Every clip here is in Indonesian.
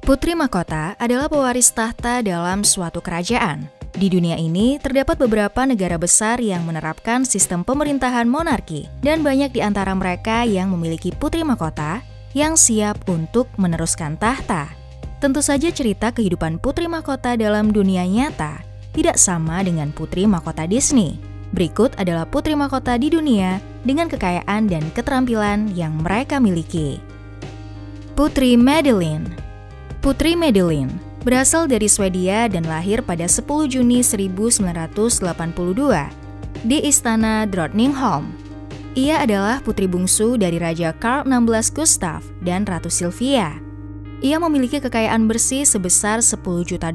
Putri mahkota adalah pewaris tahta dalam suatu kerajaan. Di dunia ini, terdapat beberapa negara besar yang menerapkan sistem pemerintahan monarki, dan banyak di antara mereka yang memiliki putri mahkota yang siap untuk meneruskan tahta. Tentu saja cerita kehidupan putri mahkota dalam dunia nyata tidak sama dengan putri mahkota Disney. Berikut adalah putri mahkota di dunia dengan kekayaan dan keterampilan yang mereka miliki. Putri Madeline. Putri Madeline berasal dari Swedia dan lahir pada 10 Juni 1982 di Istana Drottningholm. Ia adalah putri bungsu dari Raja Karl XVI Gustav dan Ratu Sylvia. Ia memiliki kekayaan bersih sebesar $10 juta.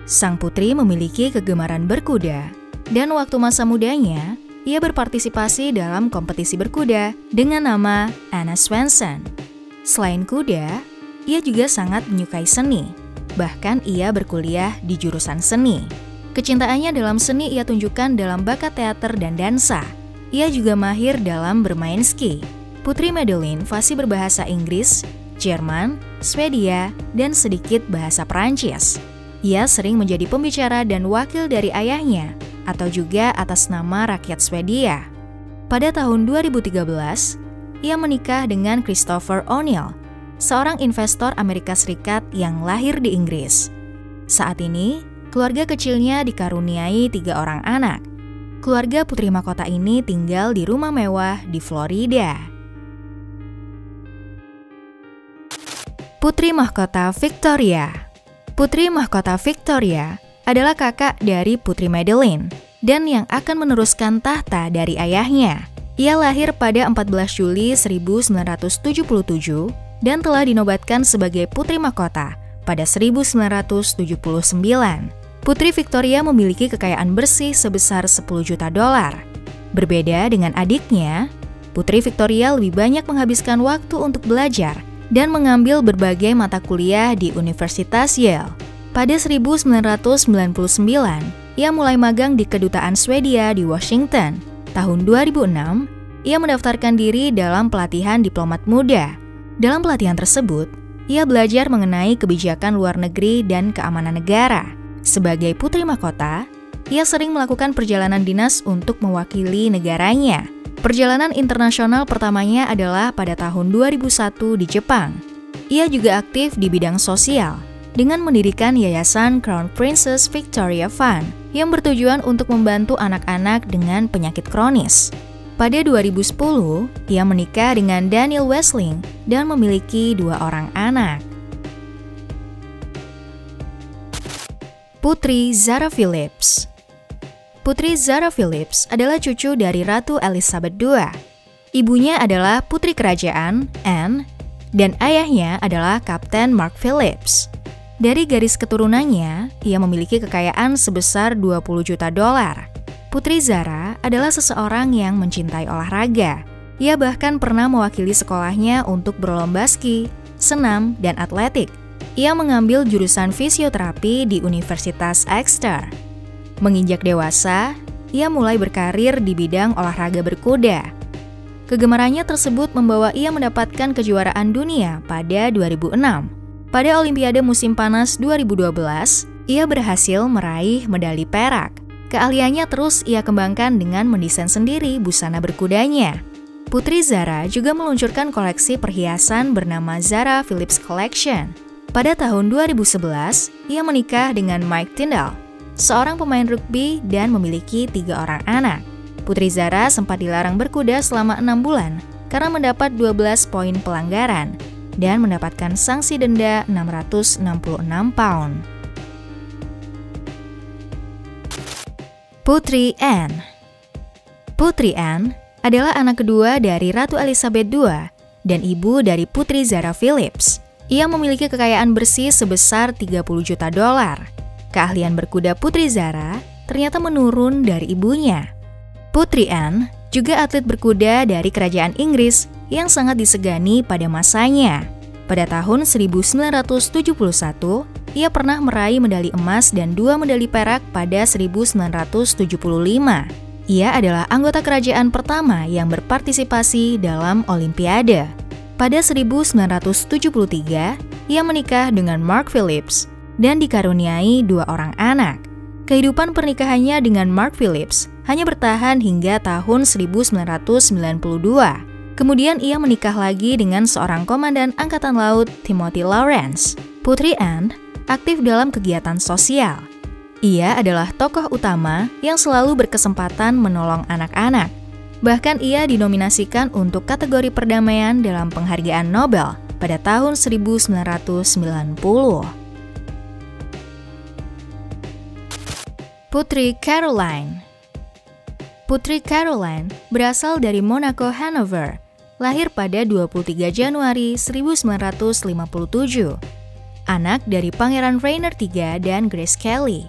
Sang putri memiliki kegemaran berkuda, dan waktu masa mudanya, ia berpartisipasi dalam kompetisi berkuda dengan nama Anna Swanson. Selain kuda, ia juga sangat menyukai seni. Bahkan ia berkuliah di jurusan seni. Kecintaannya dalam seni ia tunjukkan dalam bakat teater dan dansa. Ia juga mahir dalam bermain ski. Putri Madeline fasih berbahasa Inggris, Jerman, Swedia, dan sedikit bahasa Perancis. Ia sering menjadi pembicara dan wakil dari ayahnya, atau juga atas nama rakyat Swedia. Pada tahun 2013, ia menikah dengan Christopher O'Neill, seorang investor Amerika Serikat yang lahir di Inggris. Saat ini, keluarga kecilnya dikaruniai 3 orang anak. Keluarga putri mahkota ini tinggal di rumah mewah di Florida. Putri mahkota Victoria. Putri mahkota Victoria adalah kakak dari Putri Madeline dan yang akan meneruskan tahta dari ayahnya. Ia lahir pada 14 Juli 1977 dan telah dinobatkan sebagai putri mahkota pada 1979. Putri Victoria memiliki kekayaan bersih sebesar $10 juta. Berbeda dengan adiknya, Putri Victoria lebih banyak menghabiskan waktu untuk belajar dan mengambil berbagai mata kuliah di Universitas Yale. Pada 1999, ia mulai magang di Kedutaan Swedia di Washington. Tahun 2006, ia mendaftarkan diri dalam pelatihan diplomat muda. Dalam pelatihan tersebut, ia belajar mengenai kebijakan luar negeri dan keamanan negara. Sebagai putri mahkota, ia sering melakukan perjalanan dinas untuk mewakili negaranya. Perjalanan internasional pertamanya adalah pada tahun 2001 di Jepang. Ia juga aktif di bidang sosial dengan mendirikan Yayasan Crown Princess Victoria Fund yang bertujuan untuk membantu anak-anak dengan penyakit kronis. Pada 2010, ia menikah dengan Daniel Wesling dan memiliki 2 orang anak. Putri Zara Phillips. Putri Zara Phillips adalah cucu dari Ratu Elizabeth II. Ibunya adalah putri kerajaan, Anne, dan ayahnya adalah Kapten Mark Phillips. Dari garis keturunannya, ia memiliki kekayaan sebesar $20 juta. Putri Zara adalah seseorang yang mencintai olahraga. Ia bahkan pernah mewakili sekolahnya untuk berlomba ski, senam, dan atletik. Ia mengambil jurusan fisioterapi di Universitas Exeter. Menginjak dewasa, ia mulai berkarir di bidang olahraga berkuda. Kegemarannya tersebut membawa ia mendapatkan kejuaraan dunia pada 2006. Pada Olimpiade musim panas 2012, ia berhasil meraih medali perak. Keahliannya terus ia kembangkan dengan mendesain sendiri busana berkudanya. Putri Zara juga meluncurkan koleksi perhiasan bernama Zara Phillips Collection. Pada tahun 2011, ia menikah dengan Mike Tindall, seorang pemain rugby dan memiliki 3 orang anak. Putri Zara sempat dilarang berkuda selama 6 bulan karena mendapat 12 poin pelanggaran dan mendapatkan sanksi denda 666 pound. Putri Anne. Putri Anne adalah anak kedua dari Ratu Elizabeth II dan ibu dari Putri Zara Phillips. Ia memiliki kekayaan bersih sebesar $30 juta. Keahlian berkuda Putri Zara ternyata menurun dari ibunya. Putri Anne juga atlet berkuda dari kerajaan Inggris yang sangat disegani pada masanya. Pada tahun 1971, ia pernah meraih medali emas dan 2 medali perak pada 1975. Ia adalah anggota kerajaan pertama yang berpartisipasi dalam Olimpiade. Pada 1973, ia menikah dengan Mark Phillips dan dikaruniai 2 orang anak. Kehidupan pernikahannya dengan Mark Phillips hanya bertahan hingga tahun 1992. Kemudian ia menikah lagi dengan seorang komandan angkatan laut, Timothy Lawrence. Putri Anne aktif dalam kegiatan sosial. Ia adalah tokoh utama yang selalu berkesempatan menolong anak-anak. Bahkan ia dinominasikan untuk kategori perdamaian dalam penghargaan Nobel pada tahun 1990. Putri Caroline. Putri Caroline berasal dari Monaco, Hanover. Lahir pada 23 Januari 1957. Anak dari Pangeran Rainier III dan Grace Kelly.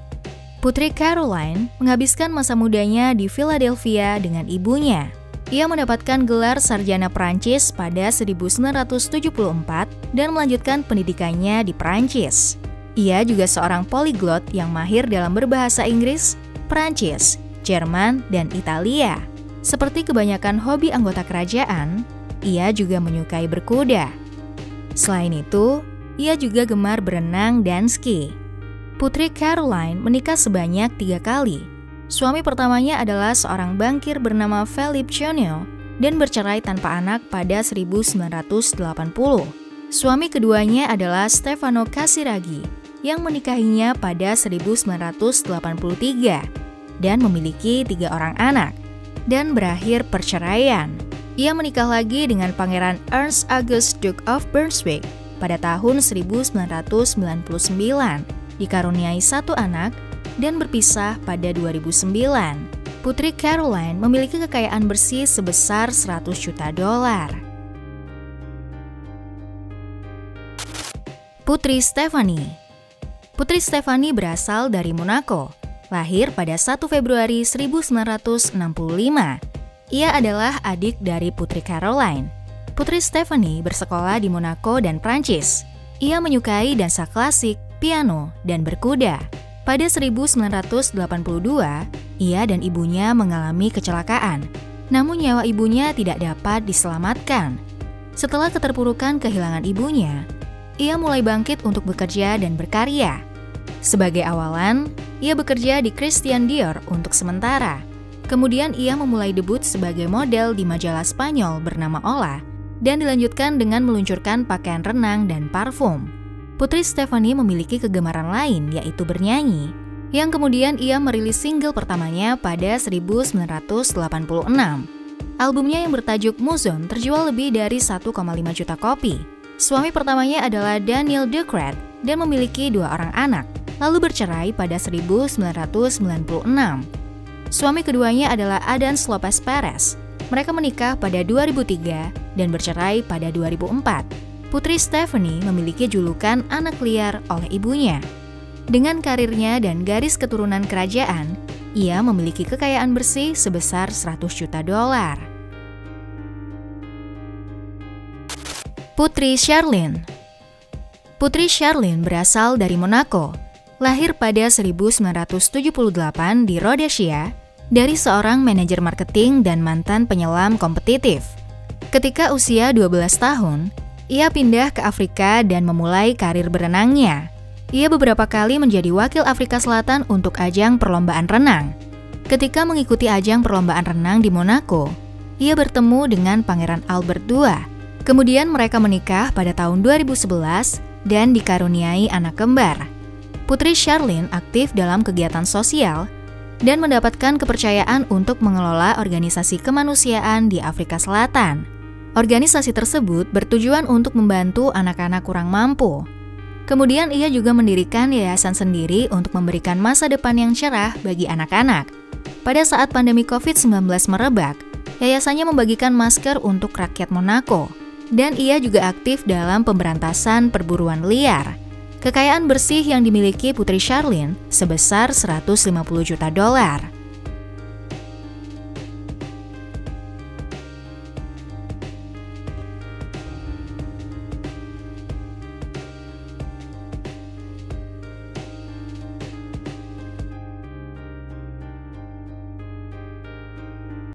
Putri Caroline menghabiskan masa mudanya di Philadelphia dengan ibunya. Ia mendapatkan gelar sarjana Perancis pada 1974 dan melanjutkan pendidikannya di Perancis. Ia juga seorang poliglot yang mahir dalam berbahasa Inggris, Perancis, Jerman, dan Italia. Seperti kebanyakan hobi anggota kerajaan, ia juga menyukai berkuda. Selain itu, ia juga gemar berenang dan ski. Putri Caroline menikah sebanyak 3 kali. Suami pertamanya adalah seorang bankir bernama Philip Chonio dan bercerai tanpa anak pada 1980. Suami keduanya adalah Stefano Casiraghi yang menikahinya pada 1983 dan memiliki 3 orang anak dan berakhir perceraian. Ia menikah lagi dengan Pangeran Ernst August Duke of Brunswick pada tahun 1999, dikaruniai 1 anak, dan berpisah pada 2009. Putri Caroline memiliki kekayaan bersih sebesar $100 juta. Putri Stephanie. Putri Stephanie berasal dari Monaco, lahir pada 1 Februari 1965. Ia adalah adik dari Putri Caroline. Putri Stephanie bersekolah di Monaco dan Prancis. Ia menyukai dansa klasik, piano, dan berkuda. Pada 1982, ia dan ibunya mengalami kecelakaan. Namun nyawa ibunya tidak dapat diselamatkan. Setelah keterpurukan kehilangan ibunya, ia mulai bangkit untuk bekerja dan berkarya. Sebagai awalan, ia bekerja di Christian Dior untuk sementara. Kemudian ia memulai debut sebagai model di majalah Spanyol bernama Ola dan dilanjutkan dengan meluncurkan pakaian renang dan parfum. Putri Stephanie memiliki kegemaran lain, yaitu bernyanyi, yang kemudian ia merilis single pertamanya pada 1986. Albumnya yang bertajuk Muzon terjual lebih dari 1,5 juta kopi. Suami pertamanya adalah Daniel Ducret dan memiliki 2 orang anak, lalu bercerai pada 1996. Suami keduanya adalah Adans Lopez Perez. Mereka menikah pada 2003 dan bercerai pada 2004. Putri Stephanie memiliki julukan anak liar oleh ibunya. Dengan karirnya dan garis keturunan kerajaan, ia memiliki kekayaan bersih sebesar $100 juta. Putri Charlene. Putri Charlene berasal dari Monaco. Lahir pada 1978 di Rhodesia dari seorang manajer marketing dan mantan penyelam kompetitif. Ketika usia 12 tahun, ia pindah ke Afrika dan memulai karir berenangnya. Ia beberapa kali menjadi wakil Afrika Selatan untuk ajang perlombaan renang. Ketika mengikuti ajang perlombaan renang di Monaco, ia bertemu dengan Pangeran Albert II. Kemudian mereka menikah pada tahun 2011 dan dikaruniai anak kembar. Putri Charlene aktif dalam kegiatan sosial dan mendapatkan kepercayaan untuk mengelola organisasi kemanusiaan di Afrika Selatan. Organisasi tersebut bertujuan untuk membantu anak-anak kurang mampu. Kemudian ia juga mendirikan yayasan sendiri untuk memberikan masa depan yang cerah bagi anak-anak. Pada saat pandemi COVID-19 merebak, yayasannya membagikan masker untuk rakyat Monaco, dan ia juga aktif dalam pemberantasan perburuan liar. Kekayaan bersih yang dimiliki Putri Charlene sebesar $150 juta.